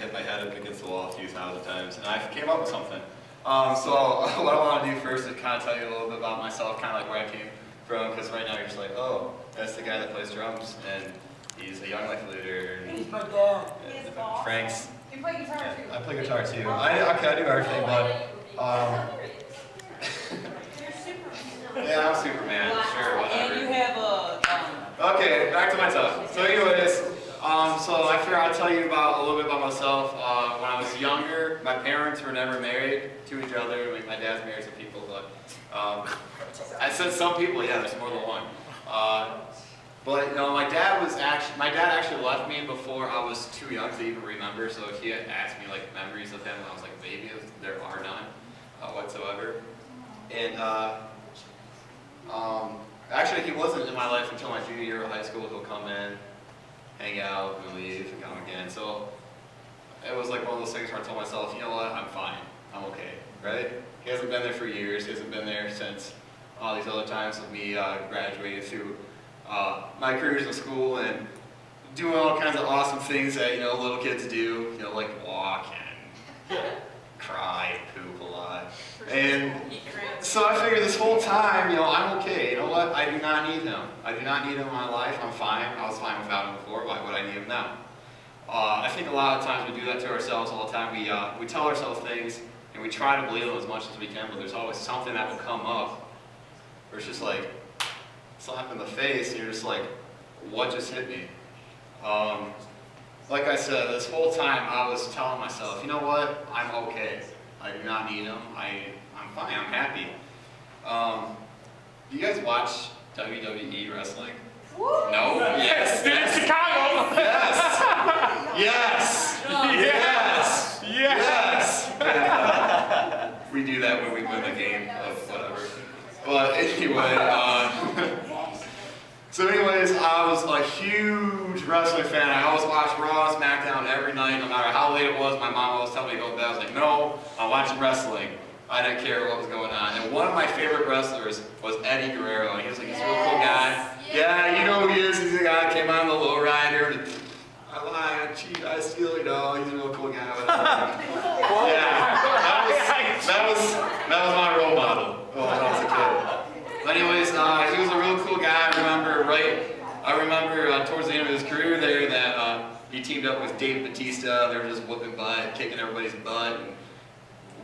hit my head up against the wall a few thousand times, and I came up with something. So what I want to do first is kind of tell you a little bit about myself, kind of like where I came from, because right now you're just like, oh, that's the guy that plays drums, and he's a Young Life leader. And he's my dad. Frank's. You play guitar too. I play guitar too. I do everything, but yeah, I'm Superman. Sure, whatever. And you have a. Okay, back to my stuff. So anyways, so I figured I'd tell you about a little bit about myself. When I was younger, my parents were never married to each other. Like, my dad's married to people, but I said some people. Yeah, there's more than one. But you know, my dad actually left me before I was too young to even remember. So if he had asked me like memories of him when I was like a baby, there are none whatsoever. And actually, he wasn't in my life until my junior year of high school. He'll come in, hang out, and leave, and come again. So it was like one of those things where I told myself, you know what, I'm fine, I'm okay, right? He hasn't been there for years. He hasn't been there since all these other times of me graduated through my careers in school and doing all kinds of awesome things that, you know, little kids do, you know, like walk and cry, poop a lot. And so I figured this whole time, you know, I'm okay. You know what? I do not need him. I do not need him in my life. I'm fine. I was fine without him before. Why would I need him now? I think a lot of times we do that to ourselves all the time. We tell ourselves things and we try to believe them as much as we can, but there's always something that will come up where it's just like, slap in the face, and you're just like, what just hit me? Like I said, this whole time I was telling myself, you know what, I'm okay. I do not need him. I'm fine, I'm happy. Do you guys watch WWE wrestling? Woo! No? Yes! In Chicago! Yes! Yes! Yes! Yes! We do that when we win the game of whatever. But anyway, so anyways, I was a huge wrestling fan. I always watched Raw and SmackDown every night, no matter how late it was. My mom always telling me to go to bed. I was like, no, I'm watching wrestling. I didn't care what was going on. And one of my favorite wrestlers was Eddie Guerrero. And he was like this real cool guy. Yeah, you know who he is. He's the guy that came on the Low Rider. I lie, I cheat, I steal, you know. He's a real cool guy. Yeah, that was my role model when I was a kid. But anyways, he was a real cool guy. I remember towards the end of his career there that he teamed up with Dave Bautista. They were just whooping butt, kicking everybody's butt, and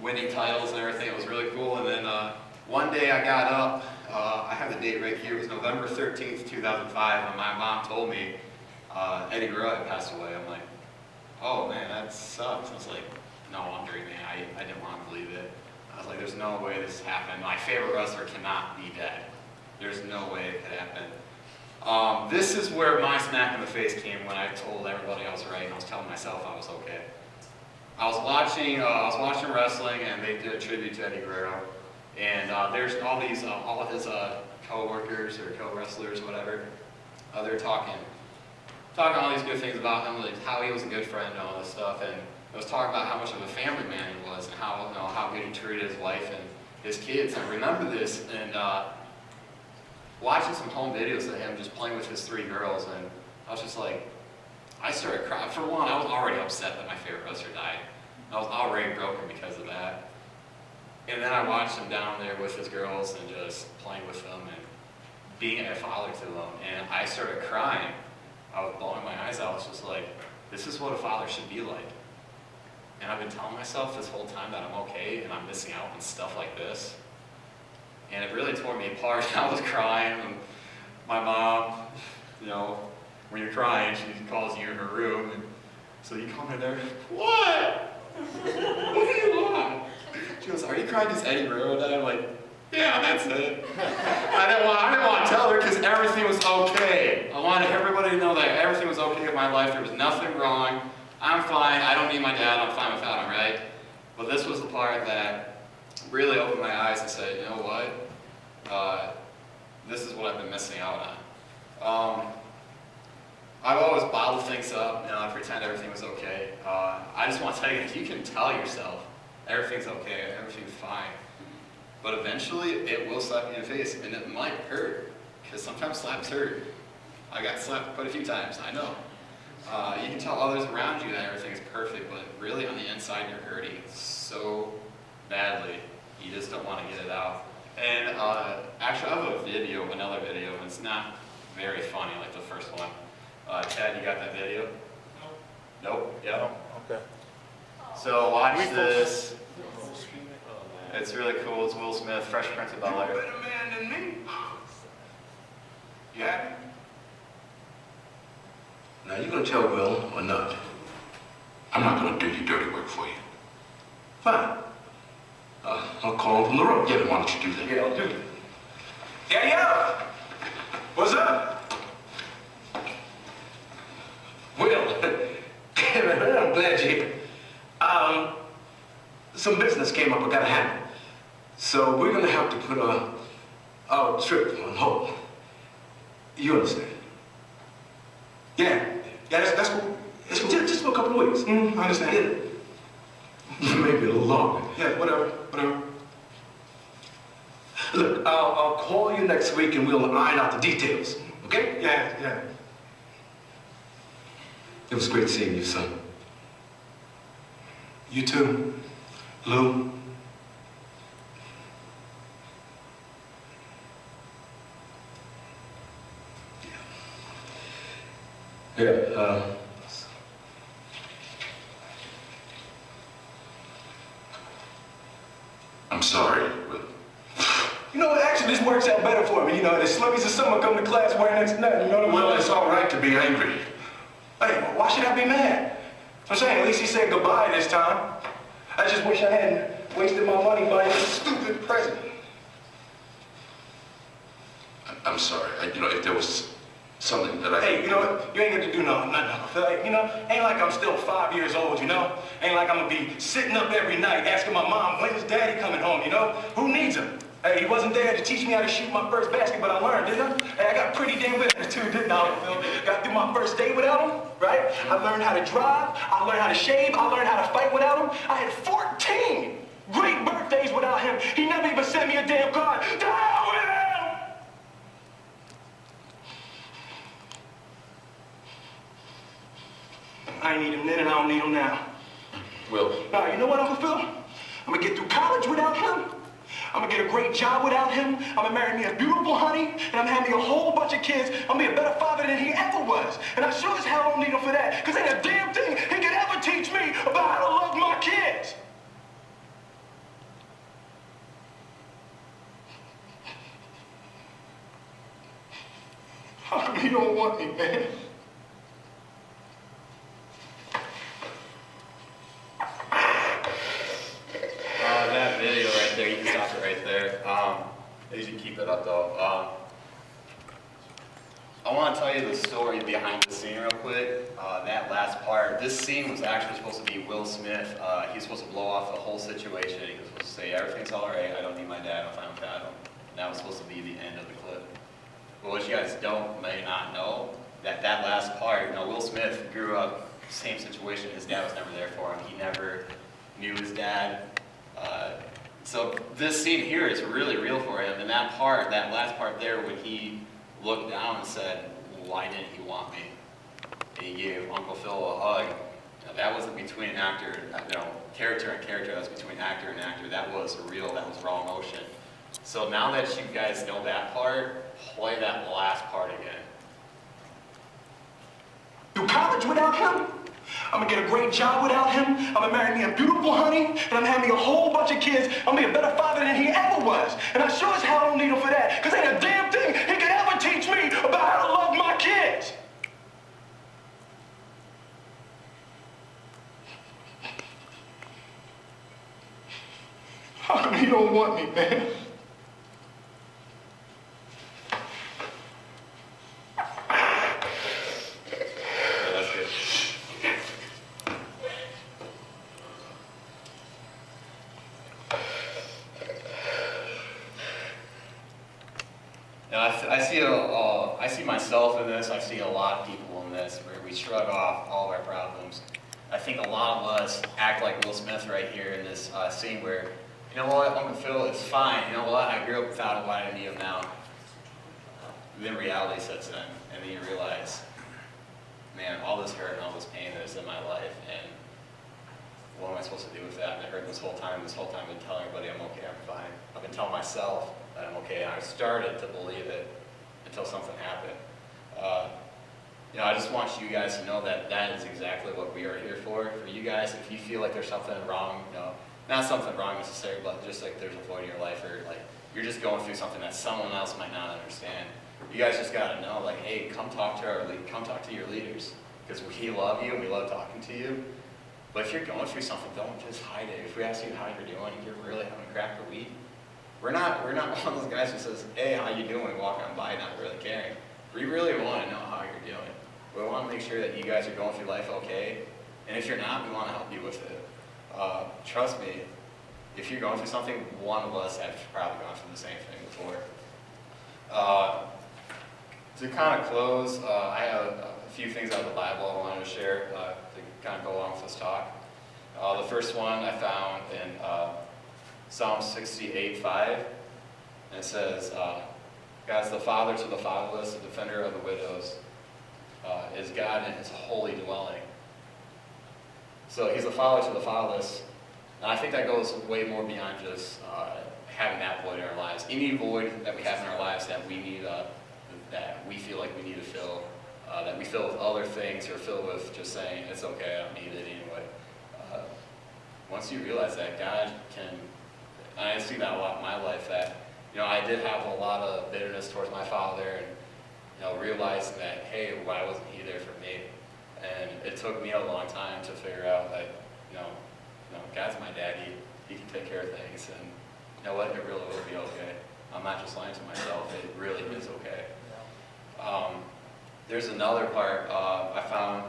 winning titles and everything. It was really cool. And then one day I got up. I have the date right here. It was November 13th, 2005, and my mom told me Eddie Guerrero had passed away. I'm like, oh man, that sucks. I was like, no, I'm dreaming. I didn't want to believe it. I was like, there's no way this happened. My favorite wrestler cannot be dead. There's no way it could happen. This is where my smack in the face came when I told everybody I was right and I was telling myself I was okay. I was watching wrestling and they did a tribute to Eddie Guerrero. And there's all of his co-workers or co-wrestlers, whatever. They're talking all these good things about him, like how he was a good friend and all this stuff. And I was talking about how much of a family man he was and how, you know, how good he treated his wife and his kids. And I remember this and watching some home videos of him just playing with his 3 girls, and I was just like, I started crying. For one, I was already upset that my favorite wrestler died. I was already broken because of that. And then I watched him down there with his girls and just playing with them and being a father to them, and I started crying. I was bawling my eyes out. I was just like, this is what a father should be like. And I've been telling myself this whole time that I'm okay and I'm missing out on stuff like this. And it really tore me apart. I was crying, and my mom, you know, when you're crying, she calls you in her room, and so you come in there, what? What do you want? She goes, are you crying because Eddie Guerrero died? I'm like, yeah, that's it. I didn't want to tell her because everything was okay. I wanted everybody to know that everything was okay in my life. There was nothing wrong. I'm fine. I don't need my dad. I'm fine without him, right? But this was the part that really opened my eyes and said, you know what? This is what I've been missing out on. I've always bottled things up, you know, I pretend everything was okay. I just want to tell you, if you can tell yourself everything's okay, everything's fine, but eventually it will slap you in the face, and it might hurt, because sometimes slaps hurt. I got slapped quite a few times, I know. You can tell others around you that everything's perfect, but really on the inside you're hurting so badly. You just don't want to get it out. And actually, I have another video, and it's not very funny like the first one. Chad, you got that video? Nope. Yeah. No? Okay. So watch this. It's really cool. It's Will Smith, Fresh Prince of Bel-Air. You're a better man than me. You happy? Now, you gonna tell Will or not? I'm not gonna do your dirty work for you. Fine. I'll call him from the road. Yeah, then why don't you do that? Yeah, I'll do it. Yeah, yeah. What's up? Will, man, I'm glad you're here. Some business came up I gotta handle. So we're gonna have to put our trip on hold. You understand? Yeah, that's cool. It's just for a couple of weeks. I understand. Yeah. Maybe a little longer. Yeah, whatever. Look, I'll call you next week and we'll iron out the details. Okay? Yeah. It was great seeing you, son. You too, Lou. Yeah, I'm sorry, Will. You know what? Actually, this works out better for me. You know, the slummies of summer come to class wearing next to nothing. You know what I mean? Well, it's all right to be angry. Hey, why should I be mad? I'm saying, at least he said goodbye this time. I just wish I hadn't wasted my money buying this stupid present. I'm sorry. If there was something that I... Hey, you know what? You ain't got to do nothing. Like, ain't like I'm still 5 years old, you know? Ain't like I'm gonna be sitting up every night asking my mom, when's daddy coming home, you know? Who needs him? Hey, he wasn't there to teach me how to shoot my first basket, but I learned, didn't I? Hey, I got pretty damn good at it too, didn't I? Got through my first day without him, right? I learned how to drive, I learned how to shave, I learned how to fight without him. I had 14 great birthdays without him. He never even sent me a damn card. To hell with him! I ain't need him then and I don't need him now. Will. Now, you know what, Uncle Phil? I'm gonna get through college without him. I'm gonna get a great job without him. I'm gonna marry me a beautiful honey, and I'm having me a whole bunch of kids. I'm gonna be a better father than he ever was. And I sure as hell don't need him for that, because ain't a damn thing he could ever teach me about how to love my kids. How come he don't want me, man? That video right there, you can stop it right there. You should keep it up though. I want to tell you the story behind the scene real quick. That last part, this scene was actually supposed to be Will Smith. He was supposed to blow off the whole situation. He was supposed to say, everything's all right, I don't need my dad, I'm fine with that. And that was supposed to be the end of the clip. But what you guys may not know, that last part, Will Smith grew up, same situation, his dad was never there for him. He never knew his dad. So this scene here is really real for him. And that last part there, when he looked down and said, why didn't he want me? And he gave Uncle Phil a hug. That wasn't between actor, character and character, that was between actor and actor. That was real, that was raw emotion. So now that you guys know that part, play that last part again. Through college without him? I'm gonna get a great job without him. I'm gonna marry me a beautiful honey, and I'm having me a whole bunch of kids. I'm gonna be a better father than he ever was. And I sure as hell don't need him for that, because ain't a damn thing he could ever teach me about how to love my kids. How come he don't want me, man? I see myself in this, I see a lot of people in this, where we shrug off all of our problems. I think a lot of us act like Will Smith right here in this scene where, you know what, Uncle Phil is fine, you know what, I grew up without him, why do I need him now? Then reality sets in, and then you realize, man, all this hurt and all this pain that is in my life, and what am I supposed to do with that? And it hurt this whole time. This whole time I've been telling everybody I'm okay, I'm fine. I've been telling myself that I'm okay, and I started to believe it until something happened. I just want you guys to know that that is exactly what we are here for. For you guys, if you feel like there's something wrong, not something wrong necessarily, but just like there's a void in your life, or like you're just going through something that someone else might not understand. You guys just gotta know, like, hey, come talk to your leaders, because we love you and we love talking to you. But if you're going through something, don't just hide it. If we ask you how you're doing and you're really having a crack a week, we're not one of those guys who says, hey, how you doing, walk on by, not really caring. We really want to know how you're doing. We want to make sure that you guys are going through life okay. And if you're not, we want to help you with it. Trust me, if you're going through something, one of us has probably gone through the same thing before. To kind of close, I have a few things out of the Bible I wanted to share to kind of go along with this talk. The first one I found in Psalm 68:5, and it says, God's the father to the fatherless, the defender of the widows, is God in his holy dwelling. So he's a father to the fatherless, and I think that goes way more beyond just having that void in our lives. Any void that we have in our lives that we need, that we feel like we need to fill, that we fill with other things or fill with just saying, it's okay, I don't need it anyway. Once you realize that God can, and I see that a lot in my life, that I did have a lot of bitterness towards my father, and realizing that, hey, why wasn't he there for me? And it took me a long time to figure out that, God's my daddy, he can take care of things, and you know what, it really will be okay. I'm not just lying to myself, it really is okay. There's another part I found,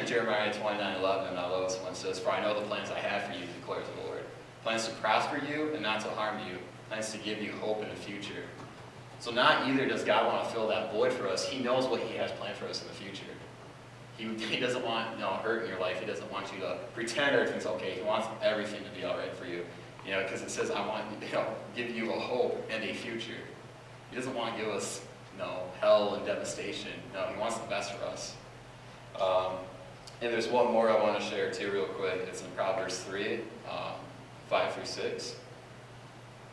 Jeremiah 29:11, and I love this one. It says, for I know the plans I have for you, declares the Lord. Plans to prosper you and not to harm you. Plans to give you hope in the future. So not either does God want to fill that void for us. He knows what he has planned for us in the future. He doesn't want hurt in your life. He doesn't want you to pretend everything's okay. He wants everything to be all right for you. Because it says, I want to give you a hope and a future. He doesn't want to give us hell and devastation. No, he wants the best for us. And there's one more I want to share too real quick. It's in Proverbs 3, 5-6.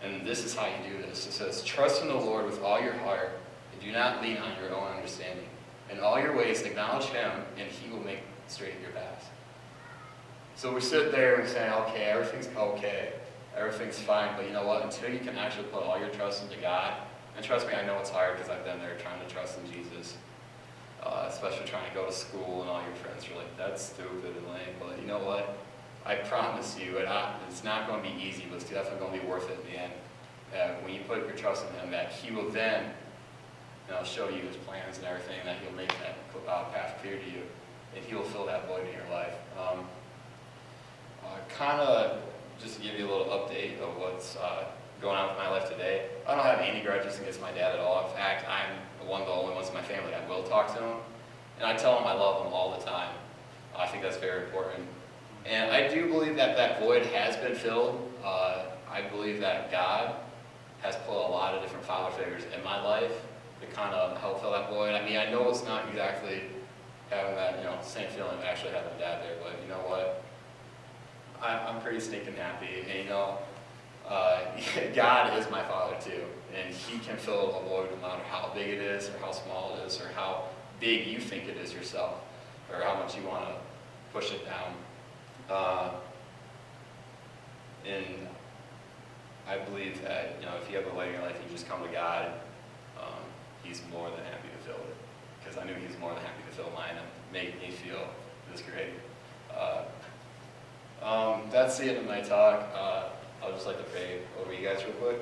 And this is how you do this. It says, trust in the Lord with all your heart, and do not lean on your own understanding. In all your ways acknowledge him, and he will make straight your paths. So we sit there and say, okay, everything's okay. Everything's fine. But you know what? Until you can actually put all your trust into God, and trust me, I know it's hard because I've been there trying to trust in Jesus. Especially trying to go to school and all your friends are like, that's stupid and lame. But you know what? I promise you, it's not going to be easy, but it's definitely going to be worth it in the end. That when you put your trust in him, that he will then show you his plans and everything, that he'll make that path clear to you, and he will fill that void in your life. Kind of just to give you a little update of what's going on with my life today. I don't have any grudges against my dad at all. In fact, I'm one of the only ones in my family that will talk to him, and I tell him I love him all the time. I think that's very important. And I do believe that that void has been filled. I believe that God has put a lot of different father figures in my life to kind of help fill that void. I mean, I know it's not exactly having that, same feeling of actually having a dad there, but you know what? I'm pretty stinking happy. And God is my father too. And he can fill a void no matter how big it is, or how small it is, or how big you think it is yourself, or how much you want to push it down. And I believe that, if you have a void in your life, you just come to God, he's more than happy to fill it. Because I knew he was more than happy to fill mine and make me feel this great. That's the end of my talk. I'll just like to pray over you guys real quick.